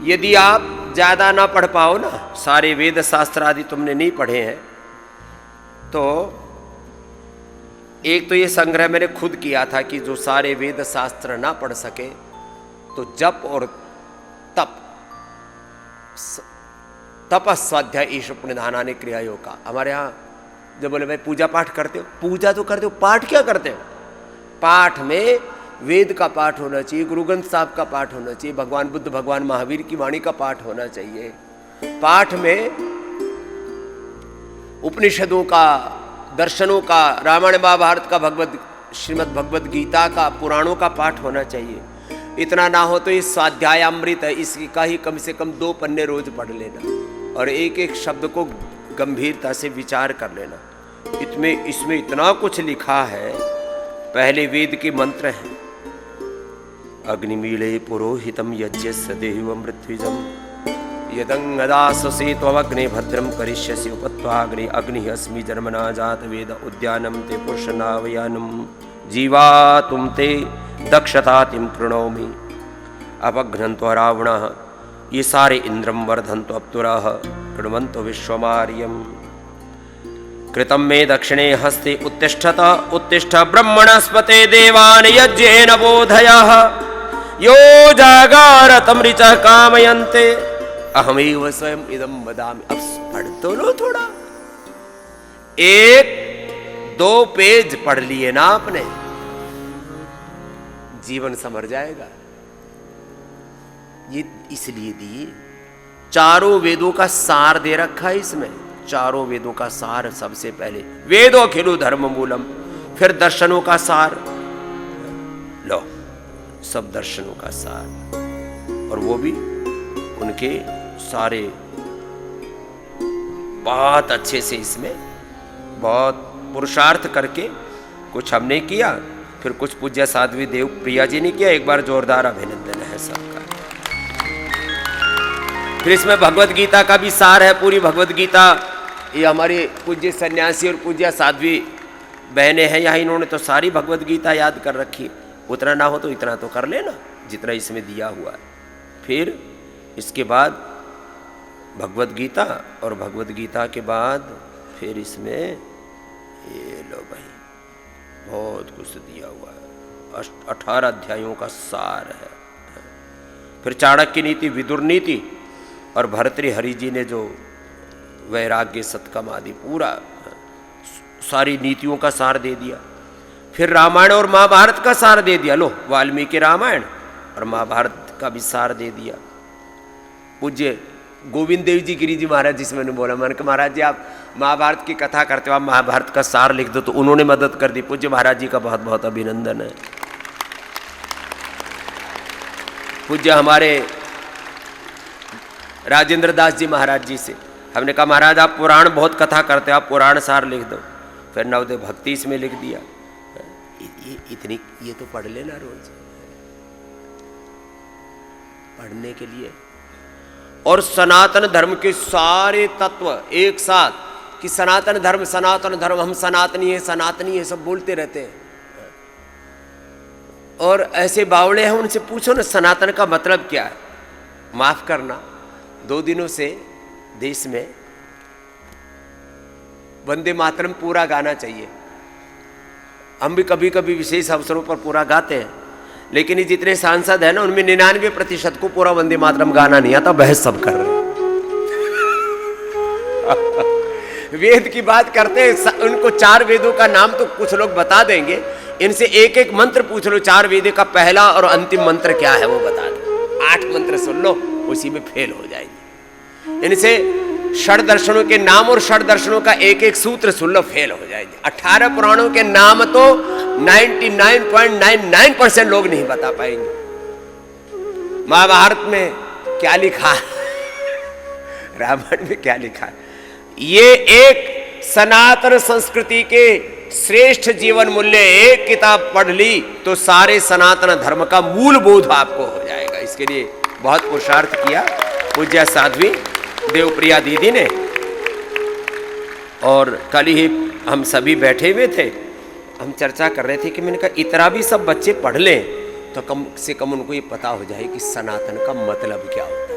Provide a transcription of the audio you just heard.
यदि आप ज़्यादा ना पढ़ पाओ ना, सारे वेद शास्त्र आदि तुमने नहीं पढ़े हैं, तो एक तो ये संग्रह मैंने खुद किया था कि जो सारे वेद शास्त्र ना पढ़ सके तो जप और तप, तपस स्वाध्याय ईश पुण्यधानानि क्रिया योग का। हमारे यहाँ जब बोले भाई पूजा पाठ करते हो, पूजा तो करते हो, पाठ क्या करते हो? पाठ में वेद का पाठ होना चाहिए, गुरु ग्रंथ साहब का पाठ होना चाहिए, भगवान बुद्ध भगवान महावीर की वाणी का पाठ होना चाहिए। पाठ में उपनिषदों का, दर्शनों का, रामायण महाभारत का, श्रीमद् भगवद गीता का, पुराणों का पाठ होना चाहिए। इतना ना हो तो ये स्वाध्यायामृत है, इसका ही कम से कम 2 पन्ने रोज पढ़ लेना और एक एक शब्द को गंभीरता से विचार कर लेना। इसमें इतना कुछ लिखा है। पहले वेद के मंत्र हैं, अग्निमीले पुरोहितम यज्ञस्य देहिवं मृत्युजम यदंगदाससे त्वग्ने भद्रम करिष्यसि उपत्वाग्नि अग्नि अस्मि जन्मना जात वेद उद्यानम ते पुरुषनावयानम जीवा तुम ते दक्षतातिम कृणोमि अपघ्नन्त्वा रावणः। ये सारे इंद्रम वर्धन्तो अप्तुरः कृण्वन्तो विश्वमार्यम्। कृतं मे दक्षिणे हस्ते उत्तिष्ठत उत्तिष्ठ ब्रह्मणस्पते देवान् यज्ञेन बोधयः यो जागारतं ऋचः कामयन्ते अहमेव स्वयं इदं वदामि। अब पढ़ तो लो थोड़ा, 1-2 पेज पढ़ लिए ना आपने, जीवन संवर जाएगा। ये इसलिए दिए, चारों वेदों का सार दे रखा है इसमें। चारों वेदों का सार सबसे पहले, वेदो खिलु धर्म मूलम, फिर दर्शनों का सार लो, सब दर्शनों का सार, और वो भी उनके सारे बहुत अच्छे से इसमें बहुत पुरुषार्थ करके कुछ हमने किया, फिर कुछ पूज्य साध्वी देव प्रिया जी ने किया। एक बार जोरदार अभिनंदन है सबका। फिर इसमें भगवत गीता का भी सार है, पूरी भगवत गीता। ये हमारे पूज्य सन्यासी और पूज्य साध्वी बहनें हैं यहाँ, इन्होंने तो सारी भगवत गीता याद कर रखी। उतना ना हो तो इतना तो कर लेना जितना इसमें दिया हुआ है। फिर इसके बाद भगवत गीता, और भगवत गीता के बाद फिर इसमें ये लो भाई बहुत कुछ दिया हुआ है, 18 अध्यायों का सार है। फिर चाणक्य नीति, विदुर नीति, और भर्तृहरि जी ने जो वैराग्य सत्कम आदि पूरा सारी नीतियों का सार दे दिया। फिर रामायण और महाभारत का सार दे दिया। लो वाल्मीकि रामायण और महाभारत का भी सार दे दिया। पूज्य गोविंद देव जी गिरी जी महाराज जी से मैंने बोला, मैंने कहा महाराज जी आप महाभारत की कथा करते हो, आप महाभारत का सार लिख दो, तो उन्होंने मदद कर दी। पूज्य महाराज जी का बहुत बहुत अभिनंदन है। पूज्य हमारे राजेंद्र दास जी महाराज जी से हमने कहा महाराज आप पुराण बहुत कथा करते हो, आप पुराण सार लिख दो। फिर नवदेव भक्ति इसमें लिख दिया। इतनी ये तो पढ़ लेना रोज, पढ़ने के लिए। और सनातन धर्म के सारे तत्व एक साथ, कि सनातन धर्म हम सनातनी है सनातनी है सब बोलते रहते हैं। और ऐसे बावड़े हैं, उनसे पूछो ना सनातन का मतलब क्या है। माफ करना, 2 दिनों से देश में वंदे मातरम पूरा गाना चाहिए। हम भी कभी कभी विशेष अवसरों पर पूरा गाते हैं, लेकिन ये जितने सांसद हैं ना उनमें 99% को पूरा वंदे मातरम गाना नहीं आता, बहस सब कर रहे हैं। वेद की बात करते हैं, उनको 4 वेदों का नाम तो कुछ लोग बता देंगे, इनसे एक एक मंत्र पूछ लो, 4 वेद का पहला और अंतिम मंत्र क्या है वो बता दो। 8 मंत्र सुन लो, उसी में फेल हो जाएंगे। इनसे षड दर्शनों के नाम और षड दर्शनों का एक एक सूत्र सुन लो, फेल हो जाएंगे। 18 पुराणों के नाम तो 99.99% लोग नहीं बता पाएंगे। महाभारत में क्या लिखा है, रामायण में क्या लिखा है, ये एक सनातन संस्कृति के श्रेष्ठ जीवन मूल्य एक किताब पढ़ ली तो सारे सनातन धर्म का मूल बोध आपको हो जाएगा। इसके लिए बहुत पुरुषार्थ किया पूज्य साध्वी देवप्रिया दीदी ने। और कल ही हम सभी बैठे हुए थे, हम चर्चा कर रहे थे कि मैंने कहा इतना भी सब बच्चे पढ़ लें तो कम से कम उनको ये पता हो जाए कि सनातन का मतलब क्या होता है।